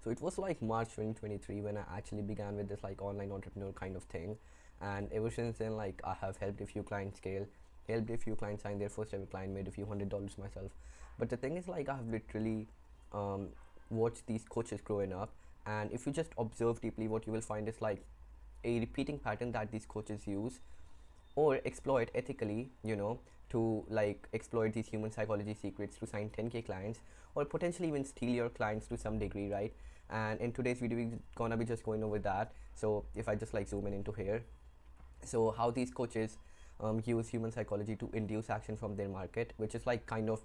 So it was like March 2023 when I actually began with this like online entrepreneur kind of thing, and ever since then, like I have helped a few clients scale, helped a few clients sign their first ever client, made a few $100 myself. But the thing is, like I have literally um, watched these coaches growing up, and if you just observe deeply, what you will find is like a repeating pattern that these coaches use or exploit ethically, to like exploit these human psychology secrets to sign 10k clients, or potentially even steal your clients to some degree, right? And in today's video we're gonna be just going over that. So if I just like zoom in into here, so how these coaches use human psychology to induce action from their market, which is like kind of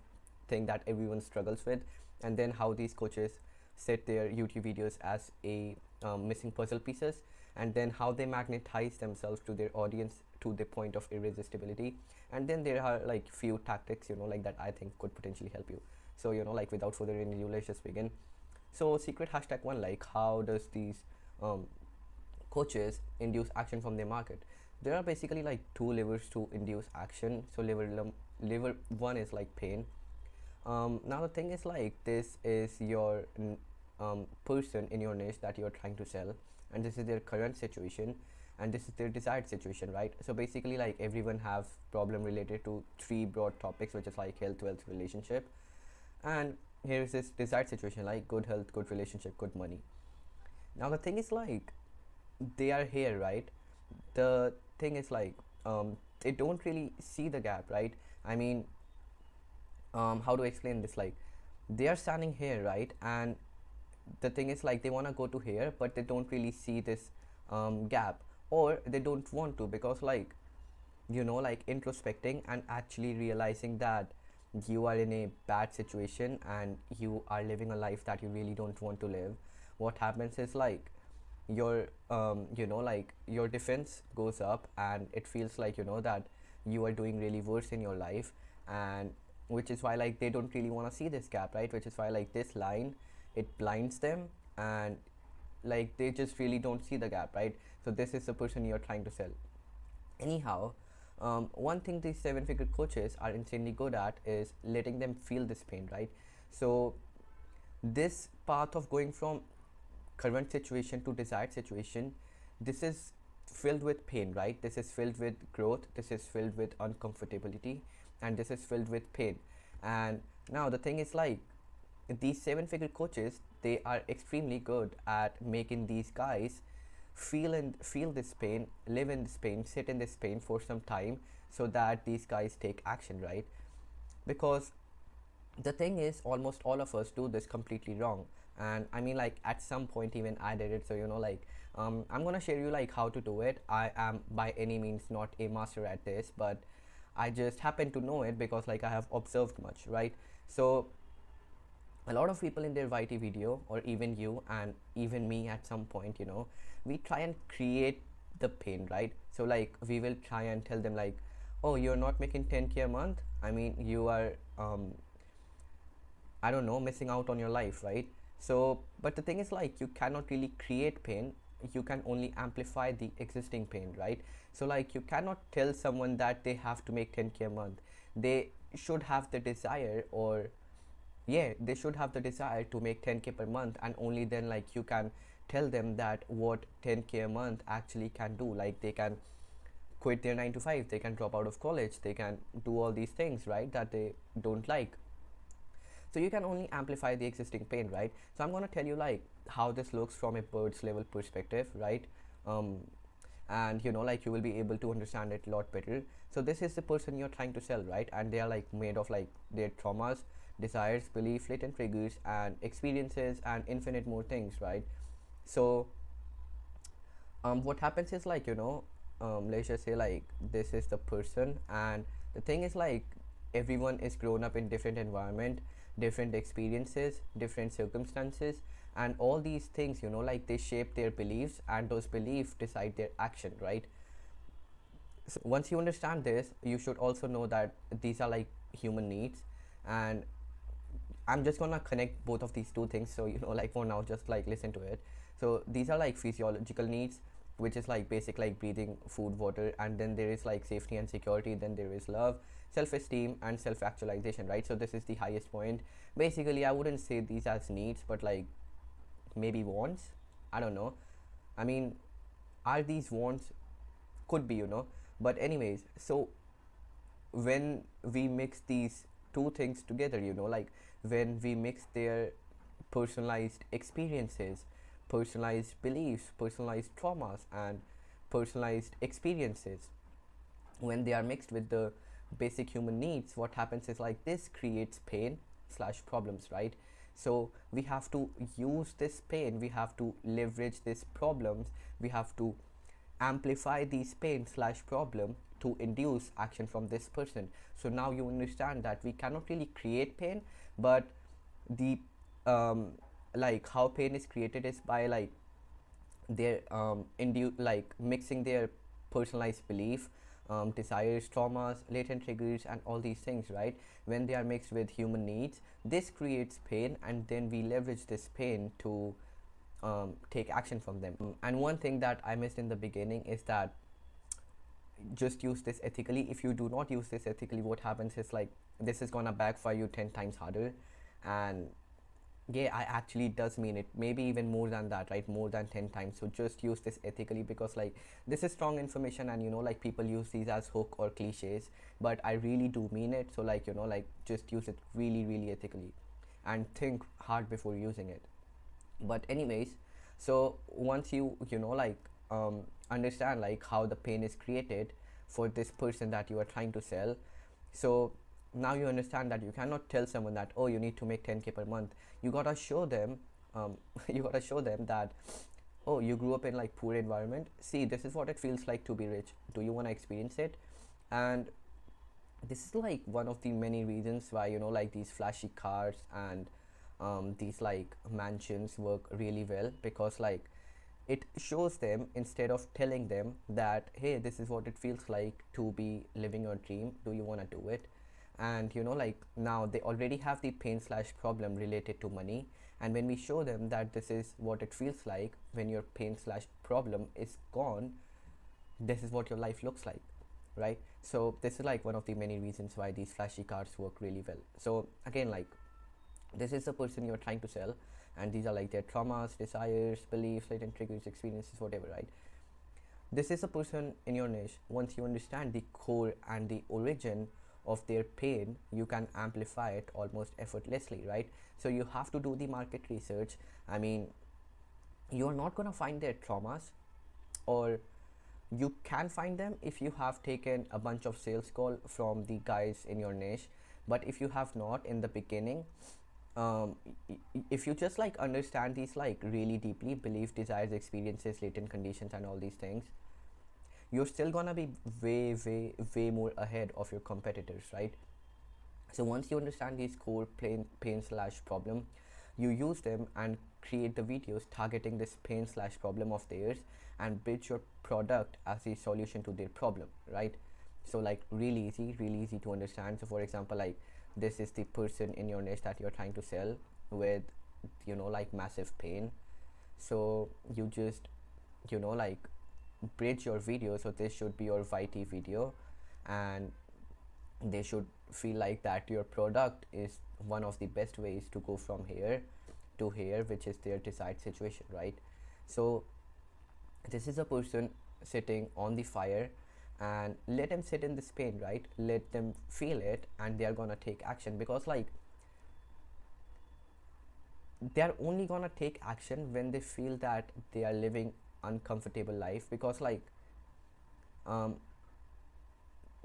thing that everyone struggles with, and then how these coaches set their YouTube videos as a missing puzzle pieces, and then how they magnetize themselves to their audience to the point of irresistibility. And then there are like few tactics, like that I think could potentially help you. So like without further ado, let's just begin. So secret hashtag one, like how does these um, coaches induce action from their market? There are basically like two levers to induce action. So lever one is like pain. Now the thing is, like this is your person in your niche that you're trying to sell, and this is their current situation, and this is their desired situation, right? So basically, like everyone have problem related to three broad topics, which is like health, wealth, relationship. And here is this desired situation, like good health, good relationship, good money. Now the thing is, like they are here, right? The thing is, like they don't really see the gap, right? I mean, how do I explain this? Like they are standing here, right? And the thing is, like they want to go to here, but they don't really see this gap, or they don't want to, because like like introspecting and actually realizing that you are in a bad situation and you are living a life that you really don't want to live. What happens is, like your like your defense goes up, and it feels like that you are doing really worse in your life. And which is why, like they don't really want to see this gap, right? Which is why, like this line, it blinds them, and like they just really don't see the gap, right? So this is the person you're trying to sell. Anyhow, one thing these seven figure coaches are insanely good at is letting them feel this pain, right? So this path of going from current situation to desired situation, this is filled with pain, right? This is filled with growth, this is filled with uncomfortability, and this is filled with pain. And now the thing is, like these seven figure coaches, they are extremely good at making these guys feel this pain, live in this pain, sit in this pain for some time, so that these guys take action, right? Because the thing is, almost all of us do this completely wrong. And I mean, like at some point even I did it. So like I'm gonna share you like how to do it. I am by any means not a master at this, but I just happen to know it because like I have observed much, right? So a lot of people in their YT video, or even you and even me at some point, we try and create the pain, right? So like we will try and tell them like, oh, you're not making 10k a month, I mean you are I don't know, missing out on your life, right? So, but the thing is, like, you cannot really create pain. You can only amplify the existing pain, right? So, like, you cannot tell someone that they have to make 10k a month. They should have the desire, or yeah, they should have the desire to make 10k per month, and only then, like, you can tell them that what 10k a month actually can do. Like, they can quit their 9 to 5, they can drop out of college, they can do all these things, right, that they don't like. So you can only amplify the existing pain, right? So I'm going to tell you like how this looks from a bird's level perspective, right? um, and like you will be able to understand it a lot better. So this is the person you're trying to sell, right? And they are like made of like their traumas, desires, belief, latent triggers, and experiences, and infinite more things, right? So what happens is, like let's just say like this is the person, and the thing is, like everyone is grown up in different environment, different experiences, different circumstances, and all these things, like they shape their beliefs, and those beliefs decide their action, right? So once you understand this, you should also know that these are like human needs. And I'm just gonna connect both of these two things, so like for now just like listen to it. So these are like physiological needs, which is like basic, like breathing, food, water, and then there is like safety and security, then there is love, self-esteem, and self-actualization, right? So this is the highest point. Basically, I wouldn't say these as needs, but like maybe wants. I don't know. I mean, are these wants? Could be, but anyways, so when we mix these two things together, like when we mix their personalized experiences, personalized beliefs, personalized traumas, and personalized experiences, when they are mixed with the basic human needs, what happens is like this creates pain slash problems, right? So we have to use this pain, we have to leverage these problems, we have to amplify these pain slash problem to induce action from this person. So now you understand that we cannot really create pain, but the um, like how pain is created is by like their like mixing their personalized belief, desires, traumas, latent triggers, and all these things, right? When they are mixed with human needs, this creates pain, and then we leverage this pain to take action from them. And one thing that I missed in the beginning is that just use this ethically. If you do not use this ethically, what happens is like this is gonna backfire you 10 times harder. And yeah, I actually does mean it, maybe even more than that, right? More than 10 times. So just use this ethically, because like this is strong information, and like people use these as hook or cliches, but I really do mean it. So like like just use it really really ethically, and think hard before using it. But anyways, so once you like understand like how the pain is created for this person that you are trying to sell, so now you understand that you cannot tell someone that, oh, you need to make 10K per month. You gotta show them you gotta show them that, oh, you grew up in like poor environment, see, this is what it feels like to be rich, do you want to experience it? And this is like one of the many reasons why like these flashy cars and these like mansions work really well, because like it shows them, instead of telling them that, hey, this is what it feels like to be living your dream, do you want to do it? And like now they already have the pain slash problem related to money, and when we show them that this is what it feels like when your pain slash problem is gone, this is what your life looks like, right? So this is like one of the many reasons why these flashy cars work really well. So again, like this is the person you're trying to sell, and these are like their traumas, desires, beliefs, latent triggers, experiences, whatever, right? This is a person in your niche. Once you understand the core and the origin of their pain, you can amplify it almost effortlessly, right? So you have to do the market research. I mean, you're not going to find their traumas, or you can find them if you have taken a bunch of sales call from the guys in your niche. But if you have not in the beginning, if you just like understand these like really deeply, belief, desires, experiences, latent conditions, and all these things, you're still gonna be way way way more ahead of your competitors, right? So once you understand these core pain slash problem, you use them and create the videos targeting this pain slash problem of theirs, and build your product as a solution to their problem, right? So like really easy to understand. So for example, like this is the person in your niche that you're trying to sell with like massive pain. So you just like bridge your video, so this should be your YT video, and they should feel like that your product is one of the best ways to go from here to here, which is their desired situation, right? So this is a person sitting on the fire, and let them sit in this pain, right? Let them feel it, and they are gonna take action, because like they are only gonna take action when they feel that they are living uncomfortable life. Because like um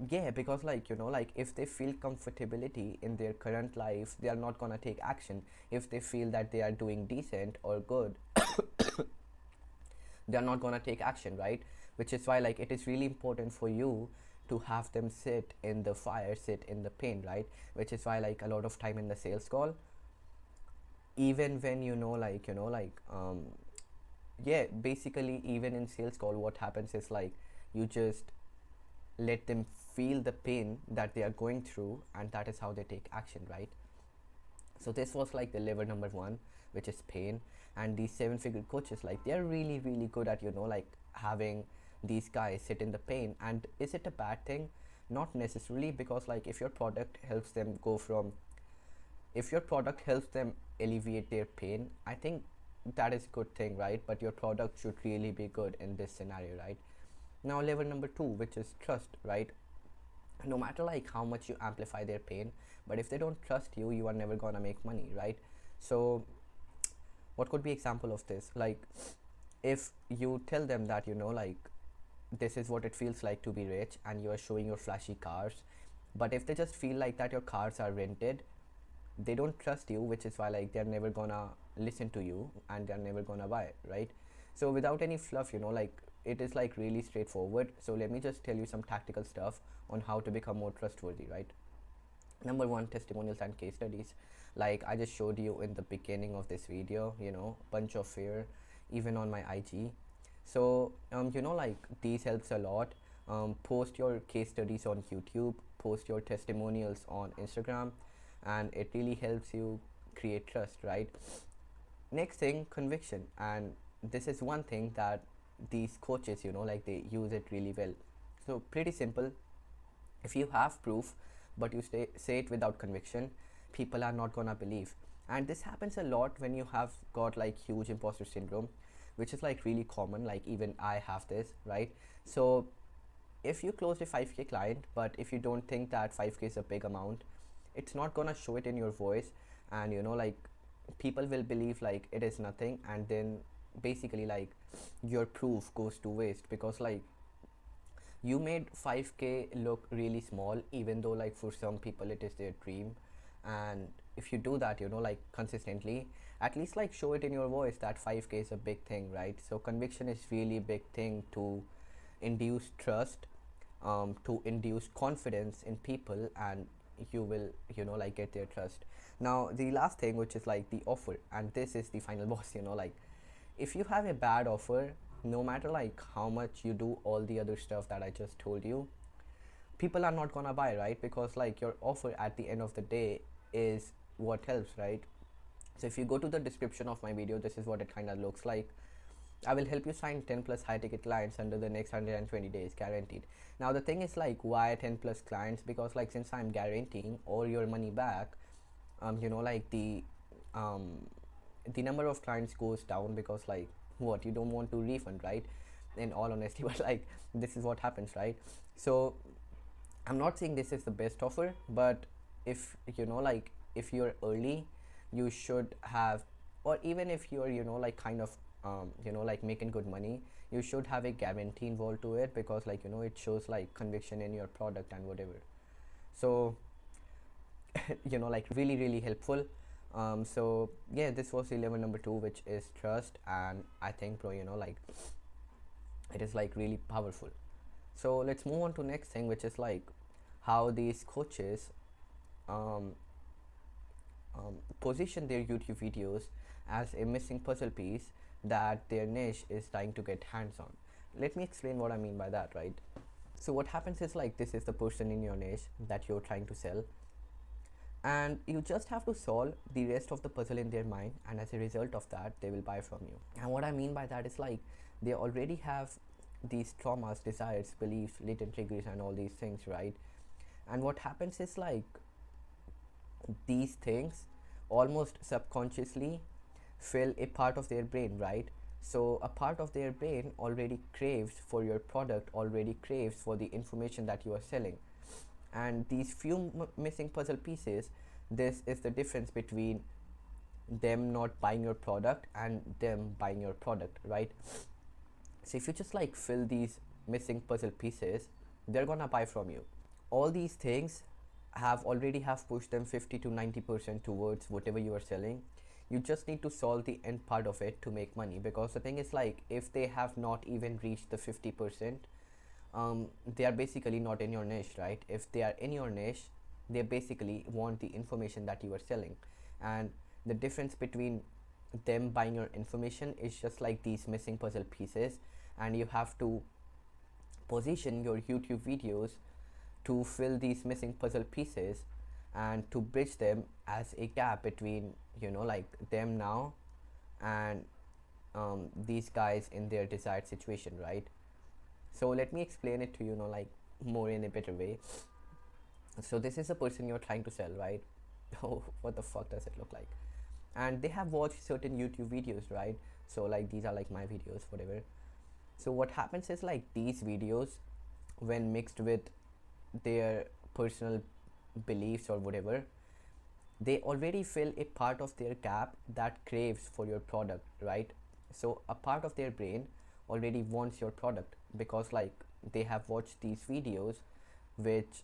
yeah, because like like if they feel comfortability in their current life, they are not gonna take action. If they feel that they are doing decent or good, they are not gonna take action, right? Which is why like it is really important for you to have them sit in the fire, sit in the pain, right? Which is why like a lot of time in the sales call, even when like yeah, basically even in sales call, what happens is like you just let them feel the pain that they are going through, and that is how they take action, right? So this was like the lever number one, which is pain. And these seven figure coaches, like they're really really good at like having these guys sit in the pain. And is it a bad thing? Not necessarily, because like if your product helps them go from, if your product helps them alleviate their pain, I think that is good thing, right? But your product should really be good in this scenario, right? Now level number two, which is trust, right? No matter like how much you amplify their pain, but if they don't trust you, you are never gonna make money, right? So what could be example of this? Like if you tell them that, you know, like this is what it feels like to be rich, and you are showing your flashy cars, but if they just feel like that your cars are rented, they don't trust you, which is why like they're never gonna listen to you and they're never gonna buy it, right? So without any fluff, you know, like it is like really straightforward. So let me just tell you some tactical stuff on how to become more trustworthy, right? Number one, testimonials and case studies. Like I just showed you in the beginning of this video, you know, bunch of fear, even on my IG. So you know, like these helps a lot. Post your case studies on YouTube, post your testimonials on Instagram, and it really helps you create trust, right? Next thing, conviction. And this is one thing that these coaches, you know, like they use it really well. So pretty simple. If you have proof but you say it without conviction, people are not gonna believe. And this happens a lot when you have got like huge imposter syndrome, which is like really common. Like even I have this, right? So if you close a 5k client, but if you don't think that 5k is a big amount, it's not gonna show it in your voice. And you know, like people will believe like it is nothing, and then basically like your proof goes to waste, because like you made 5k look really small, even though like for some people it is their dream. And if you do that, you know, like consistently, at least like show it in your voice that 5k is a big thing, right? So conviction is really big thing to induce trust, to induce confidence in people, and you will, you know, like get their trust. Now the last thing, which is like the offer, and this is the final boss, you know, like if you have a bad offer, no matter like how much you do all the other stuff that I just told you, people are not gonna buy, right? Because like your offer at the end of the day is what helps, right? So if you go to the description of my video, this is what it kind of looks like. I will help you sign 10 plus high ticket clients under the next 120 days, guaranteed. Now the thing is like, why 10 plus clients? Because like since I'm guaranteeing all your money back, you know, like um the number of clients goes down, because like what, you don't want to refund, right? In all honesty, but like this is what happens, right? So I'm not saying this is the best offer, but if you know, like if you're early, you should have, or even if you're, you know, like kind of you know, like making good money, you should have a guarantee involved to it, because like, you know, it shows like conviction in your product and whatever. So you know, like really really helpful. So yeah, this was the level number two, which is trust. And I think, bro, you know, like it is like really powerful. So let's move on to next thing, which is like how these coaches um, position their YouTube videos as a missing puzzle piece that their niche is trying to get hands on. Let me explain what I mean by that, right? So what happens is like, this is the person in your niche that you're trying to sell, and you just have to solve the rest of the puzzle in their mind, and as a result of that, they will buy from you. And what I mean by that is like, they already have these traumas, desires, beliefs, latent triggers, and all these things, right? And what happens is like, these things almost subconsciously fill a part of their brain, right? So a part of their brain already craves for your product, already craves for the information that you are selling. And these few missing puzzle pieces, this is the difference between them not buying your product and them buying your product, right? So if you just like fill these missing puzzle pieces, they're gonna buy from you. All these things have pushed them 50 to 90% towards whatever you are selling. You just need to solve the end part of it to make money, because the thing is like, if they have not even reached the 50%, they are basically not in your niche, right? If they are in your niche, they basically want the information that you are selling. And the difference between them buying your information is just like these missing puzzle pieces, and you have to position your YouTube videos to fill these missing puzzle pieces and to bridge them as a gap between, you know, like them now and these guys in their desired situation, right? So let me explain it to you, know, like more in a better way. So this is a person you're trying to sell, right? Oh, what the fuck does it look like? and they have watched certain YouTube videos, right? So like these are like my videos, whatever. So what happens is like these videos, when mixed with their personal beliefs or whatever, they already fill a part of their gap that craves for your product, right? So a part of their brain already wants your product because like they have watched these videos which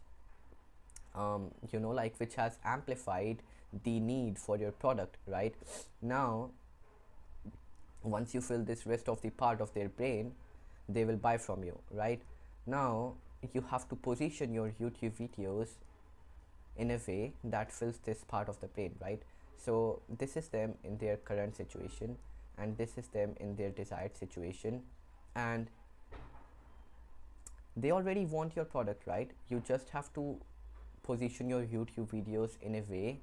like which has amplified the need for your product, right? Now once you fill this rest of the part of their brain, they will buy from you, right? Now you have to position your YouTube videos in a way that fills this part of the brain, right? So this is them in their current situation, and this is them in their desired situation, and they already want your product, right? You just have to position your YouTube videos in a way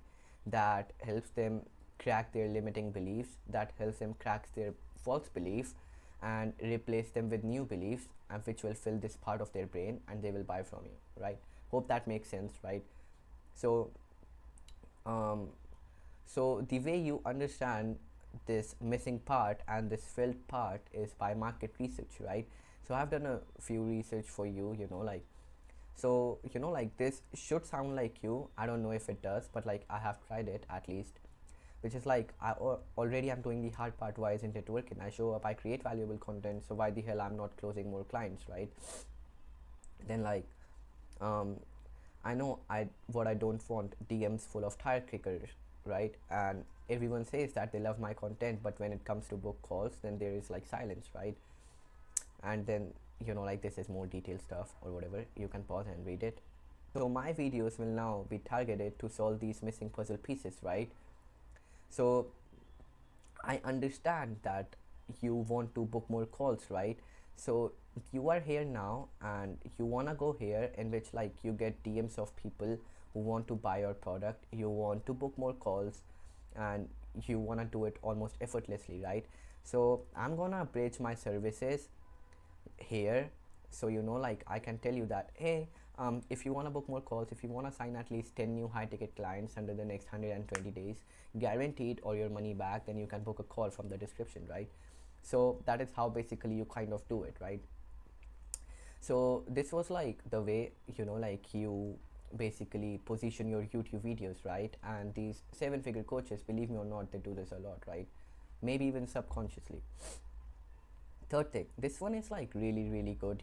that helps them crack their limiting beliefs, that helps them crack their false belief and replace them with new beliefs, and which will fill this part of their brain and they will buy from you, right? Hope that makes sense, right? So um, so the way you understand this missing part and this filled part is by market research, right? So I've done a few research for you, like, so like this should sound like you. I don't know if it does, but like I have tried it at least, which is like already I'm doing the hard part. Why isn't it working? I show up, I create valuable content, so why the hell I'm not closing more clients, right? Then like um I know I don't want DMs full of tire kickers, right? And everyone says that they love my content, but when it comes to book calls, then there is like silence, right? And then like this is more detailed stuff or whatever. You can pause and read it. So my videos will now be targeted to solve these missing puzzle pieces, right? So I understand that you want to book more calls, right? So you are here now and you want to go here, in which like you get DMs of people who want to buy your product, you want to book more calls, and you want to do it almost effortlessly, right? So I'm gonna bridge my services here. So like I can tell you that, hey, if you want to book more calls, if you want to sign at least 10 new high ticket clients under the next 120 days, guaranteed or your money back, then you can book a call from the description, right? So that is how basically you kind of do it, right? So this was like the way like you basically position your YouTube videos, right? And these 7-figure coaches, believe me or not, they do this a lot, right? Maybe even subconsciously. Third thing, this one is like really really good,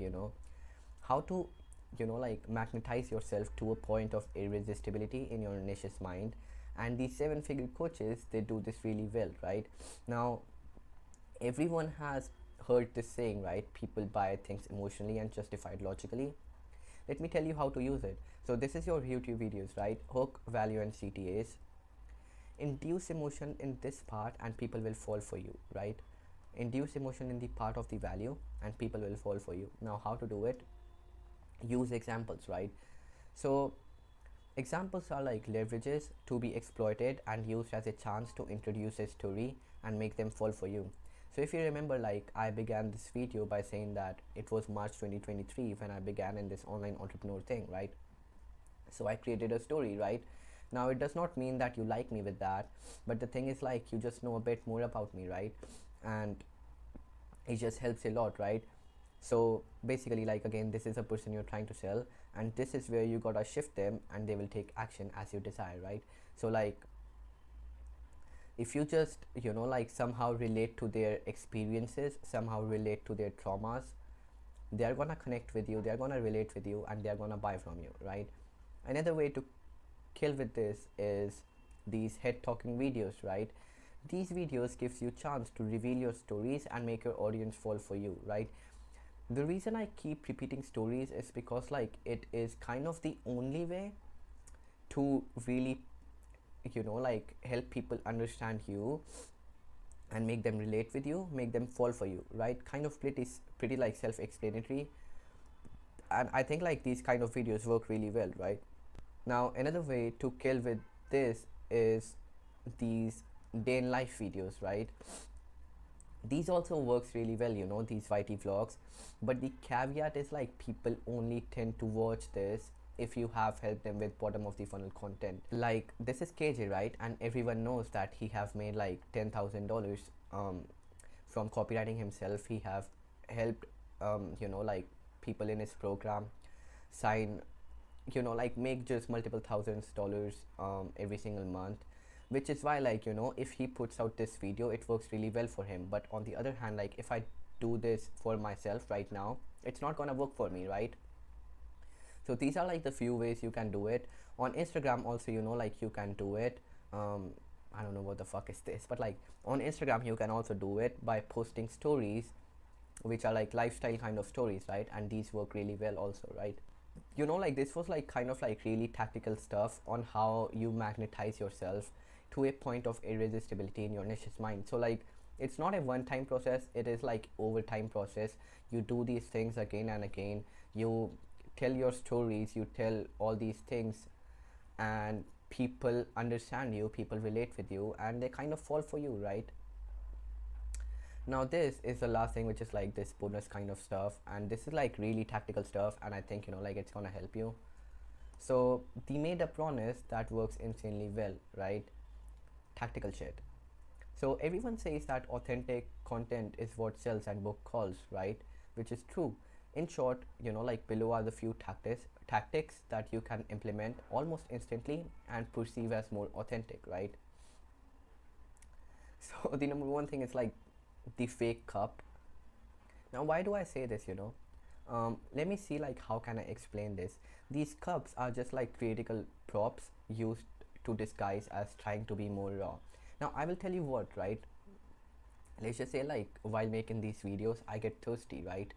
how to like magnetize yourself to a point of irresistibility in your niche's mind. And these 7-figure coaches, they do this really well, right? Now everyone has heard this saying, right? People buy things emotionally and justify it logically. Let me tell you how to use it. So this is your YouTube videos, right? Hook, value, and CTAs. Induce emotion in this part and people will fall for you, right? Induce emotion in the part of the value and people will fall for you. Now how to do it? Use examples, right? So examples are like leverages to be exploited and used as a chance to introduce a story and make them fall for you. So if you remember, like I began this video by saying that it was March 2023 when I began in this online entrepreneur thing, right? So I created a story, right? Now it does not mean that you like me with that, but the thing is like you just know a bit more about me, right? And it just helps a lot, right? So basically, like again, this is a person you're trying to sell, and this is where you gotta shift them and they will take action as you desire, right? So like if you just like somehow relate to their experiences, somehow relate to their traumas, they are gonna connect with you, they are gonna relate with you, and they are gonna buy from you, right? Another way to kill with this is these head talking videos, right? These videos gives you chance to reveal your stories and make your audience fall for you, right? The reason I keep repeating stories is because like it is kind of the only way to really like help people understand you and make them relate with you, make them fall for you, right? Kind of pretty like self-explanatory, and I think like these kind of videos work really well, right? Now another way to kill with this is these day in life videos, right? These also works really well, these YT vlogs, but the caveat is like people only tend to watch this if you have helped them with bottom of the funnel content. Like this is KJ, right? And everyone knows that he have made like $10,000 from copywriting himself. He have helped like people in his program sign, like make just multiple thousands dollars every single month, which is why, like, if he puts out this video, it works really well for him. But on the other hand, like, if I do this for myself right now, it's not gonna work for me, right? So these are like the few ways you can do it. On Instagram also, like, you can do it. I don't know what the fuck is this, but like on Instagram you can also do it by posting stories which are like lifestyle kind of stories, right? And these work really well also, right? Like this was like kind of like really tactical stuff on how you magnetize yourself to a point of irresistibility in your niche's mind. So like it's not a one time process, it is like over time process. You do these things again and again, you tell your stories, you tell all these things, and people understand you, people relate with you, and they kind of fall for you, right? Now this is the last thing, which is like this bonus kind of stuff, and this is like really tactical stuff, and I think like it's gonna help you. So the made a promise that works insanely well, right? Tactical shit. So everyone says that authentic content is what sells and book calls, right? Which is true. In short, like below are the few tactics that you can implement almost instantly and perceive as more authentic, right? So the number one thing is like the fake cup. Now why do I say this? Let me see, like, how can I explain this. These cups are just like theoretical props used to disguise as trying to be more raw. Now I will tell you what, right? Let's just say, like, while making these videos I get thirsty, right?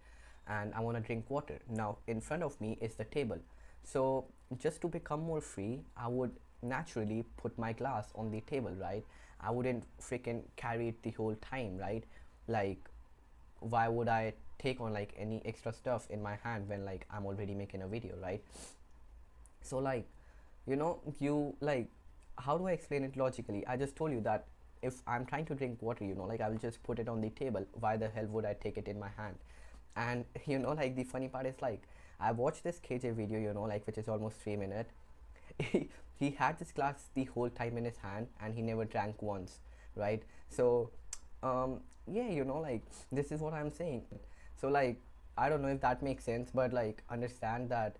And I want to drink water. Now in front of me is the table, so just to become more free, I would naturally put my glass on the table, right? I wouldn't freaking carry it the whole time, right? Like, why would I take on like any extra stuff in my hand when like I'm already making a video, right? So like, you like, how do I explain it logically? I just told you that if I'm trying to drink water, like, I will just put it on the table. Why the hell would I take it in my hand? And like, the funny part is, like, I watched this KJ video, like, which is almost 3 minutes. He had this glass the whole time in his hand and he never drank once, right? So yeah, like, this is what I'm saying. So like, I don't know if that makes sense, but like, understand that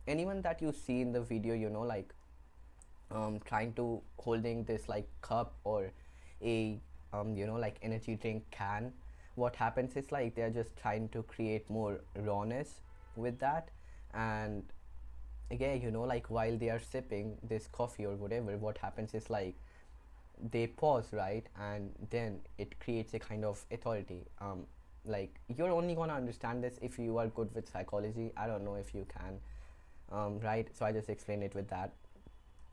anyone that you see in the video, like, trying to holding this like cup or a like energy drink can, what happens is, like, they're just trying to create more rawness with that. And again, like, while they are sipping this coffee or whatever, what happens is, like, they pause, right? And then it creates a kind of authority. Like, you're only gonna understand this if you are good with psychology. I don't know if you can, right? So I just explained it with that.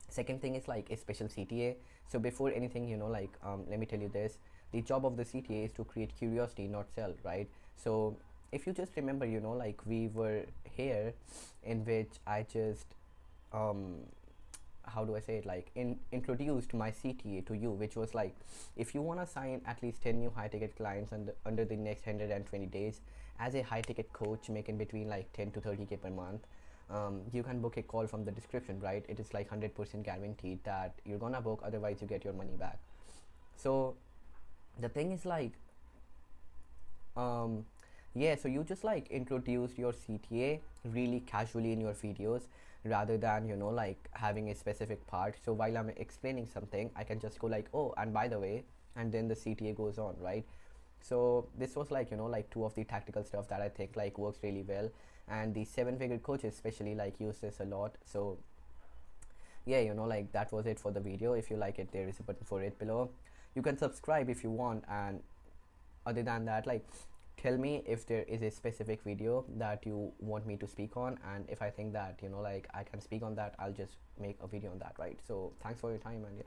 Second thing is like a special CTA. So before anything, like, let me tell you this: the job of the CTA is to create curiosity, not sell, right? So if you just remember, like, we were here in which I just how do I say it, like, introduced my CTA to you, which was like, if you want to sign at least 10 new high ticket clients under the next 120 days as a high ticket coach making between like 10 to 30K per month, you can book a call from the description, right? It is like 100% guaranteed that you're gonna book, otherwise you get your money back. So the thing is, like, yeah, so you just like introduce your CTA really casually in your videos, rather than like having a specific part. So while I'm explaining something, I can just go like, oh, and by the way, and then the CTA goes on, right? So this was like, like, two of the tactical stuff that I think like works really well, and the 7-figure coaches especially like use this a lot. So yeah, like, that was it for the video. If you like it, there is a button for it below. You can subscribe if you want, and other than that, like, tell me if there is a specific video that you want me to speak on, and if I think that like I can speak on that, I'll just make a video on that, right? So thanks for your time, and yeah.